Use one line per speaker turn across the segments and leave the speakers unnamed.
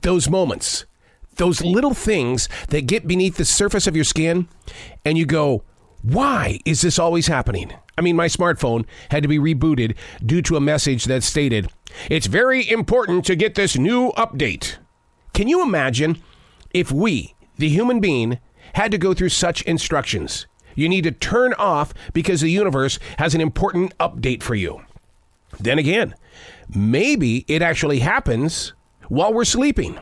those moments, those little things that get beneath the surface of your skin, and you go, why is this always happening? I mean, my smartphone had to be rebooted due to a message that stated, it's very important to get this new update. Can you imagine if we, the human being, had to go through such instructions? You need to turn off because the universe has an important update for you. Then again, maybe it actually happens while we're sleeping.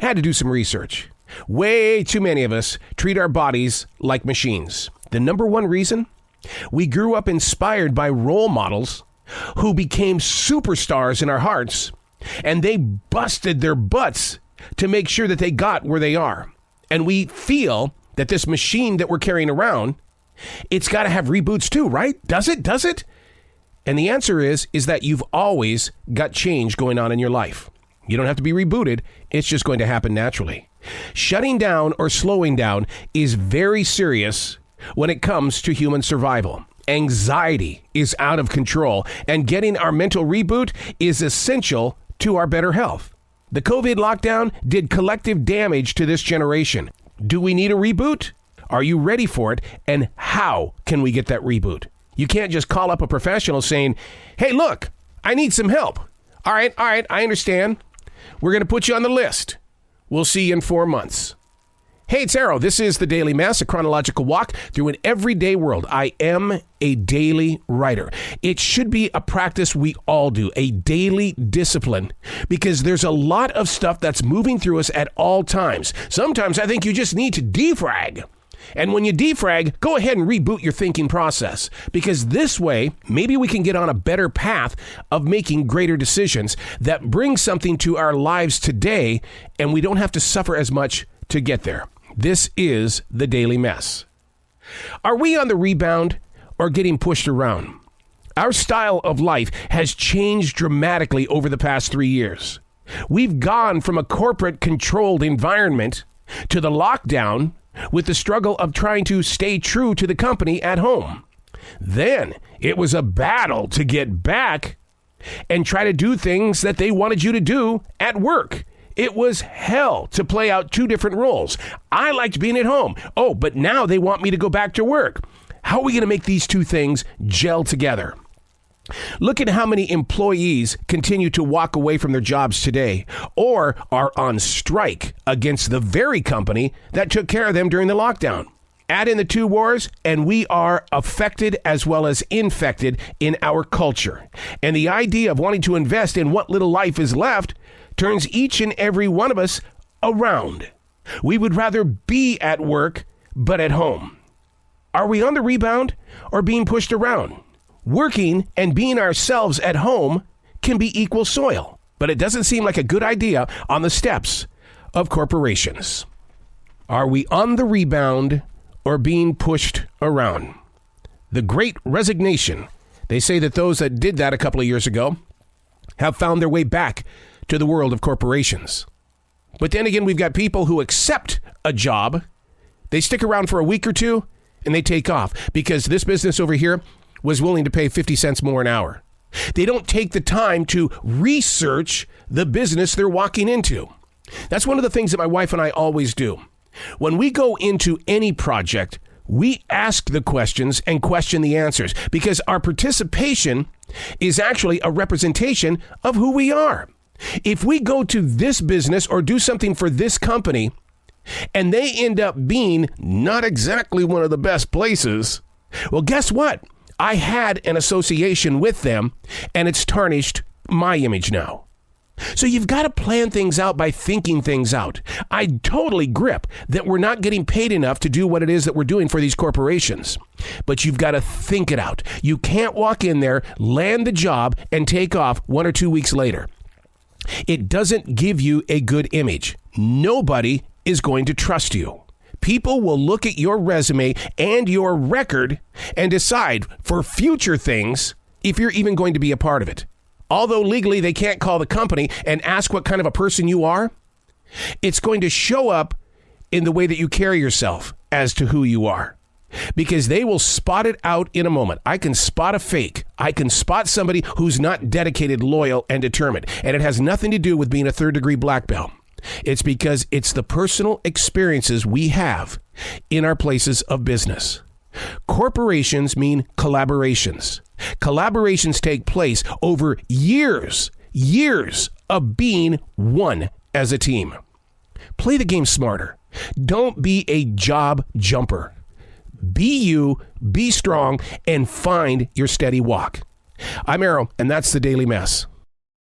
I had to do some research. Way too many of us treat our bodies like machines. The number one reason? We grew up inspired by role models who became superstars in our hearts, and they busted their butts to make sure that they got where they are. And we feel that this machine that we're carrying around, it's got to have reboots too, right? Does it? Does it? And the answer is that you've always got change going on in your life. You don't have to be rebooted. It's just going to happen naturally. Shutting down or slowing down is very serious when it comes to human survival. Anxiety is out of control, and getting our mental reboot is essential to our better health. The COVID lockdown did collective damage to this generation. Do we need a reboot? Are you ready for it? And how can we get that reboot? You can't just call up a professional saying, hey, look, I need some help. All right, I understand. We're going to put you on the list. We'll see you in 4 months. Hey, it's Arrow. This is The Daily Mess, a chronological walk through an everyday world. I am a daily writer. It should be a practice we all do, a daily discipline, because there's a lot of stuff that's moving through us at all times. Sometimes I think you just need to defrag. And when you defrag, go ahead and reboot your thinking process, because this way, maybe we can get on a better path of making greater decisions that bring something to our lives today, and we don't have to suffer as much to get there. This is The Daily Mess. Are we on the rebound or getting pushed around? Our style of life has changed dramatically over the past 3 years. We've gone from a corporate controlled environment to the lockdown with the struggle of trying to stay true to the company at home. Then it was a battle to get back and try to do things that they wanted you to do at work. It was hell to play out two different roles. I liked being at home. Oh, but now they want me to go back to work. How are we going to make these two things gel together? Look at how many employees continue to walk away from their jobs today or are on strike against the very company that took care of them during the lockdown. Add in the two wars, and we are affected as well as infected in our culture. And the idea of wanting to invest in what little life is left turns each and every one of us around. We would rather be at work, but at home. Are we on the rebound or being pushed around? Working and being ourselves at home can be equal soil, but it doesn't seem like a good idea on the steps of corporations. Are we on the rebound or being pushed around? The Great Resignation. They say that those that did that a couple of years ago have found their way back to the world of corporations. But then again, we've got people who accept a job. They stick around for a week or two and they take off because this business over here was willing to pay 50 cents more an hour. They don't take the time to research the business they're walking into. That's one of the things that my wife and I always do. When we go into any project, we ask the questions and question the answers because our participation is actually a representation of who we are. If we go to this business or do something for this company and they end up being not exactly one of the best places, well, guess what? I had an association with them and it's tarnished my image now. So you've got to plan things out by thinking things out. I totally grip that we're not getting paid enough to do what it is that we're doing for these corporations. But you've got to think it out. You can't walk in there, land the job, and take off 1 or 2 weeks later. It doesn't give you a good image. Nobody is going to trust you. People will look at your resume and your record and decide for future things if you're even going to be a part of it. Although legally they can't call the company and ask what kind of a person you are, it's going to show up in the way that you carry yourself as to who you are. Because they will spot it out in a moment. I can spot a fake. I can spot somebody who's not dedicated, loyal, and determined. And it has nothing to do with being a third-degree black belt. It's because it's the personal experiences we have in our places of business. Corporations mean collaborations. Collaborations take place over years of being one as a team. Play the game smarter. Don't be a job jumper. Be you, be strong, and find your steady walk. I'm Arrow, and that's the Daily Mess.